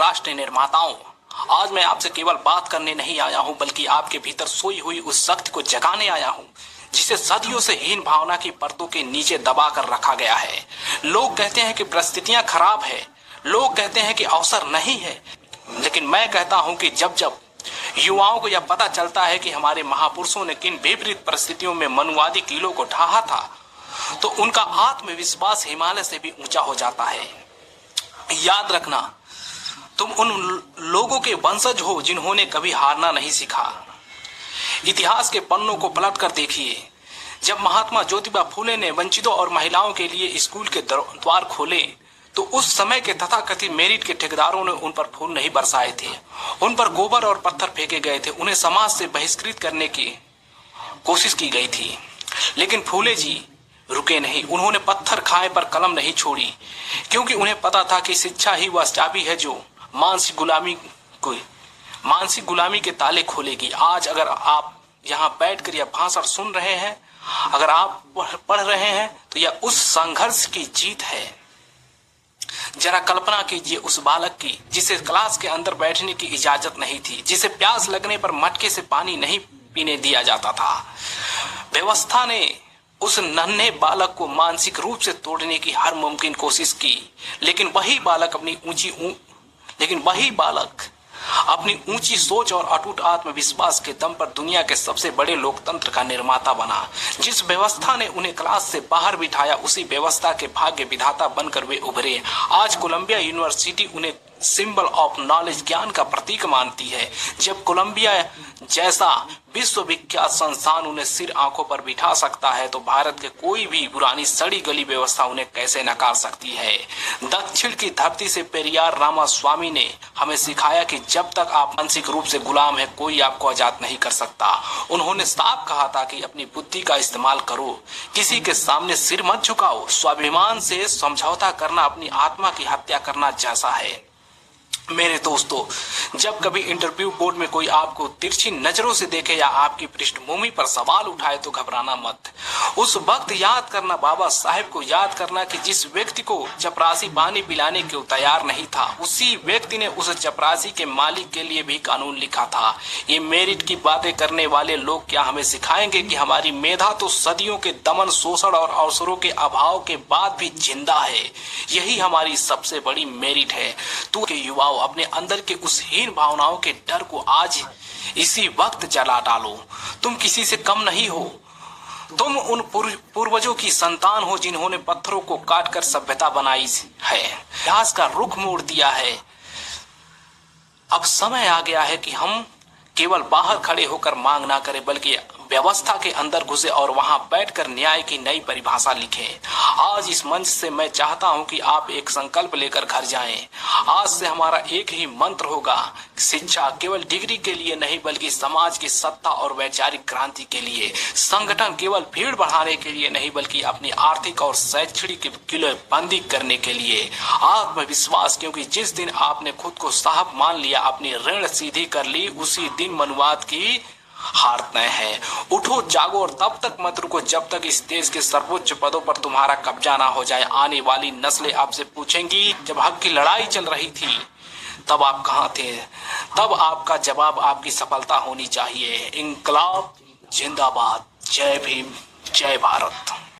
राष्ट्र निर्माताओं, आज मैं आपसे केवल बात करने नहीं आया हूं, बल्कि आपके भीतर सोई हुई उस शक्ति को जगाने आया हूं जिसे सदियों से हीन भावना की परतों के नीचे दबा कर रखा गया है। लोग कहते हैं कि परिस्थितियां खराब है, लोग कहते हैं कि अवसर नहीं है, लेकिन मैं कहता हूं कि जब जब युवाओं को यह पता चलता है कि हमारे महापुरुषों ने किन विपरीत परिस्थितियों में मनुवादी कीलों को ढहा था, तो उनका आत्मविश्वास हिमालय से भी ऊंचा हो जाता है। याद रखना, तुम उन लोगों के वंशज हो जिन्होंने कभी हारना नहीं सीखा। इतिहास के पन्नों को पलट कर देखिए। जब महात्मा ज्योतिबा फूले ने वंचितों और महिलाओं के लिए स्कूल के द्वार खोले, तो उस समय के तथाकथित मेरिट के ठेकेदारों ने उन पर फूल नहीं बरसाए थे, उन पर गोबर और पत्थर फेंके गए थे, उन्हें समाज से बहिष्कृत करने की कोशिश की गई थी। लेकिन फूले जी रुके नहीं, उन्होंने पत्थर खाए पर कलम नहीं छोड़ी, क्योंकि उन्हें पता था कि शिक्षा ही वह चाबी है जो मानसिक गुलामी के ताले खोलेगी। आज अगर आप यहाँ बैठकर यह भाषण सुन रहे हैं, अगर आप पढ़ रहे हैं, तो यह उस संघर्ष की जीत है। जरा कल्पना कीजिए उस बालक की जिसे क्लास के अंदर बैठने की इजाजत नहीं थी, जिसे प्यास लगने पर मटके से पानी नहीं पीने दिया जाता था। व्यवस्था ने उस नन्हे बालक को मानसिक रूप से तोड़ने की हर मुमकिन कोशिश की, लेकिन वही बालक अपनी ऊंची सोच और अटूट आत्मविश्वास के दम पर दुनिया के सबसे बड़े लोकतंत्र का निर्माता बना। जिस व्यवस्था ने उन्हें क्लास से बाहर बिठाया, उसी व्यवस्था के भाग्य विधाता बनकर वे उभरे। आज कोलंबिया यूनिवर्सिटी उन्हें सिंबल ऑफ नॉलेज, ज्ञान का प्रतीक मानती है। जब कोलंबिया जैसा विश्वविख्यात संस्थान उन्हें सिर आंखों पर बिठा सकता है, तो भारत के कोई भी पुरानी सड़ी गली व्यवस्था उन्हें कैसे नकार सकती है। दक्षिण की धरती से पेरियार रामास्वामी ने हमें सिखाया कि जब तक आप मानसिक रूप से गुलाम है, कोई आपको आजाद नहीं कर सकता। उन्होंने साफ कहा था कि अपनी बुद्धि का इस्तेमाल करो, किसी के सामने सिर मत झुकाओ। स्वाभिमान से समझौता करना अपनी आत्मा की हत्या करना जैसा है। मेरे दोस्तों, जब कभी इंटरव्यू बोर्ड में कोई आपको तिरछी नजरों से देखे या आपकी पृष्ठभूमि पर सवाल उठाए, तो घबराना मत। उस वक्त याद करना, बाबा साहेब को याद करना कि जिस व्यक्ति को चपरासी पानी पिलाने को तैयार नहीं था, उसी व्यक्ति ने उस चपरासी के मालिक के लिए भी कानून लिखा था। ये मेरिट की बातें करने वाले लोग क्या हमें सिखाएंगे कि हमारी मेधा तो सदियों के दमन, शोषण और अवसरों के अभाव के बाद भी जिंदा है। यही हमारी सबसे बड़ी मेरिट है। तो के युवाओं, अपने अंदर के उस हीन भावनाओं के डर को आज इसी वक्त जला डालो। तुम किसी से कम नहीं हो। तुम उन पूर्वजों की संतान हो जिन्होंने पत्थरों को काटकर सभ्यता बनाई है, इतिहास का रुख मोड़ दिया है। अब समय आ गया है कि हम केवल बाहर खड़े होकर मांग ना करें, बल्कि व्यवस्था के अंदर घुसे और वहां बैठकर न्याय की नई परिभाषा लिखें। आज इस मंच से मैं चाहता हूं कि आप एक संकल्प लेकर घर जाएं। आज से हमारा एक ही मंत्र होगा, शिक्षा केवल डिग्री के लिए नहीं, बल्कि समाज की सत्ता और वैचारिक क्रांति के लिए। संगठन केवल भीड़ बढ़ाने के लिए नहीं, बल्कि अपनी आर्थिक और शैक्षणिक किलेबंदी करने के लिए। आत्मविश्वास, क्योंकि जिस दिन आपने खुद को साहब मान लिया, अपनी ऋण सीधी कर ली, उसी दिन मनुवाद की हार तय है। उठो, जागो और तब तक मत रुको जब तक इस देश के सर्वोच्च पदों पर तुम्हारा कब्जा ना हो जाए। आने वाली नस्लें आपसे पूछेंगी, जब हक की लड़ाई चल रही थी तब आप कहां थे? तब आपका जवाब आपकी सफलता होनी चाहिए। इंकलाब जिंदाबाद। जय भीम, जय भारत।